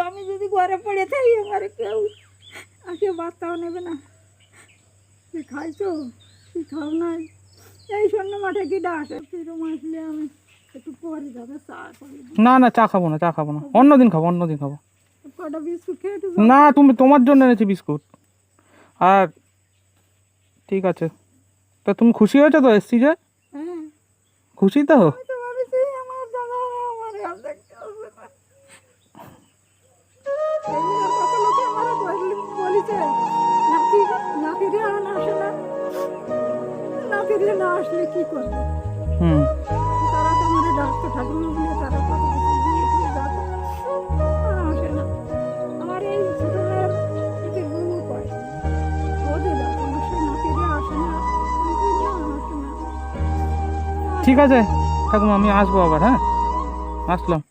আমি যদি ঘরে পড়ে থাকি আমার কেউ আগে বার্তাও নেবে না। তুই খাইছো, তুই খাও নাই, এই শূন্য মাঠে কি আসে ফিরম আসলে আমি একটু পরে যাবে চা করে না না, চা খাবো না, চা খাবো না, অন্যদিন খাবো, অন্যদিন খাবো। কটা বিস্কুট খেয়ে একটু না, তুমি তোমার জন্য এনেছি বিস্কুট। আর ঠিক আছে, তা তুমি খুশি হয়েছো তো এসছি যে? হ্যাঁ, খুশি তো? আমি তো ভাবছি আমার দাদা আমার হাত দেখতে আসবে না। এই কত লোকে আমার বলিছে নাতি নাতিরে আর আসে না, নাতিরে না আসলে কি করবে? হুম। তারা তো আমার ডাক্তার ঠাকুমা বলে তারা কত কিছু দিয়ে দিয়ে যাবে, আর আসে না। আমার এই ছোট মেয়ের এতে গুরু পায় বোঝে যাবে আমার সেই নাতিরে আসে না, নাতিরে আসে না। ঠিক আছে ঠাকুমা, আমি আসবো আবার, হ্যাঁ আসলাম।